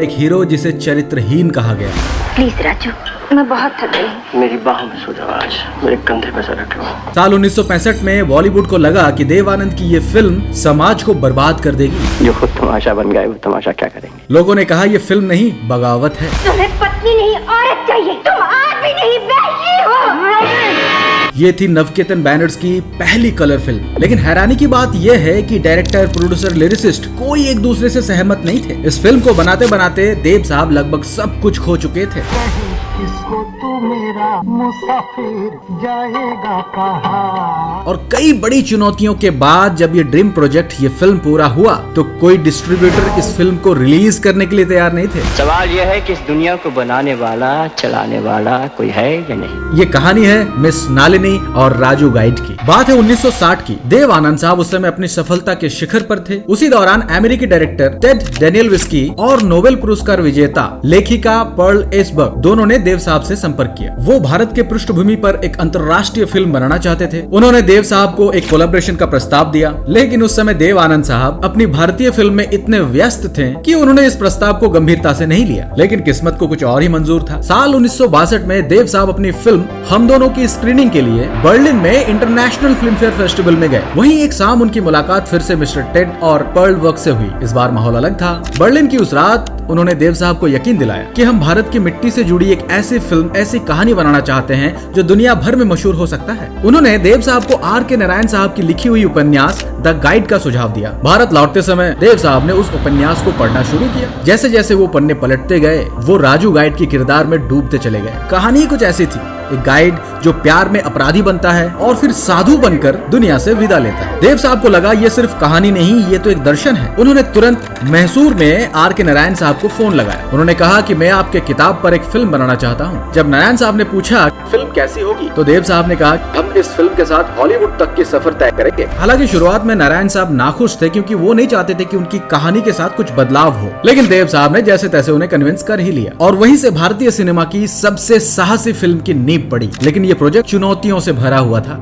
एक हीरो जिसे चरित्रहीन कहा गया। प्लीज राजू, मैं बहुत थक गई हूँ। मेरी बाहों में सो जाओ, आज मेरे कंधे पे सर रखो। साल 1965 में बॉलीवुड को लगा कि देव आनंद की ये फिल्म समाज को बर्बाद कर देगी। जो खुद तमाशा बन गए वो तमाशा क्या करेंगे। लोगों ने कहा ये फिल्म नहीं बगावत है। तुम्हें पत्नी नहीं औरत चाहिए, तुम आदमी नहीं वैश्य हो। ये थी नवकेतन बैनर्स की पहली कलर फिल्म। लेकिन हैरानी की बात यह है कि डायरेक्टर, प्रोड्यूसर, लिरिसिस्ट कोई एक दूसरे से सहमत नहीं थे। इस फिल्म को बनाते बनाते देव साहब लगभग सब कुछ खो चुके थे। इसको तू मेरा मुसाफिर जाएगा कहाँ। और कई बड़ी चुनौतियों के बाद जब ये ड्रीम प्रोजेक्ट, ये फिल्म पूरा हुआ तो कोई डिस्ट्रीब्यूटर इस फिल्म को रिलीज करने के लिए तैयार नहीं थे। सवाल यह है कि इस दुनिया को बनाने वाला, चलाने वाला कोई है या नहीं। ये कहानी है मिस नालिनी और राजू गाइड की। बात है 1960 की। देव आनंद साहब उस समय अपनी सफलता के शिखर पर थे। उसी दौरान अमेरिकी डायरेक्टर टेड डेनियलविस्की और नोबेल पुरस्कार विजेता लेखिका पर्ल एसबर्ग दोनों ने देव साहब से संपर्क किया। वो भारत के पृष्ठभूमि पर एक अंतर्राष्ट्रीय फिल्म बनाना चाहते थे। उन्होंने देव साहब को एक कोलैबोरेशन का प्रस्ताव दिया, लेकिन उस समय देव आनंद साहब अपनी भारतीय फिल्म में इतने व्यस्त थे कि उन्होंने इस प्रस्ताव को गंभीरता से नहीं लिया। लेकिन किस्मत को कुछ और ही मंजूर था। साल 1962 में देव साहब अपनी फिल्म हम दोनों की स्क्रीनिंग के लिए बर्लिन में इंटरनेशनल फिल्म फेयर फेस्टिवल में गए। वहीं एक शाम उनकी मुलाकात फिर से मिस्टर टेड और पर्ल वर्क से हुई। इस बार माहौल अलग था। बर्लिन की उस रात उन्होंने देव साहब को यकीन दिलाया कि हम भारत की मिट्टी से जुड़ी एक ऐसी फिल्म, ऐसी कहानी बनाना चाहते हैं जो दुनिया भर में मशहूर हो सकता है। उन्होंने देव साहब को R.K. नारायण साहब की लिखी हुई उपन्यास द गाइड का सुझाव दिया। भारत लौटते समय देव साहब ने उस उपन्यास को पढ़ना शुरू किया। जैसे जैसे वो पन्ने पलटते गए, वो राजू गाइड के किरदार में डूबते चले गए। कहानी कुछ ऐसी थी, एक गाइड जो प्यार में अपराधी बनता है और फिर साधु बनकर दुनिया से विदा लेता है। देव साहब को लगा ये सिर्फ कहानी नहीं, ये तो एक दर्शन है। उन्होंने तुरंत मैसूर में R.K. नारायण साहब को फोन लगाया। उन्होंने कहा कि मैं आपके किताब पर एक फिल्म बनाना चाहता हूँ। जब नारायण साहब ने पूछा फिल्म कैसी होगी, तो देव साहब ने कहा हम इस फिल्म के साथ हॉलीवुड तक की सफर तय करेंगे। हालांकि शुरुआत में नारायण साहब नाखुश थे, क्योंकि वो नहीं चाहते थे कि उनकी कहानी के साथ कुछ बदलाव हो। लेकिन देव साहब ने जैसे तैसे उन्हें कन्विंस कर ही लिया और वहीं से भारतीय सिनेमा की सबसे साहसी फिल्म की नींव पड़ी। लेकिन ये प्रोजेक्ट चुनौतियों से भरा हुआ था।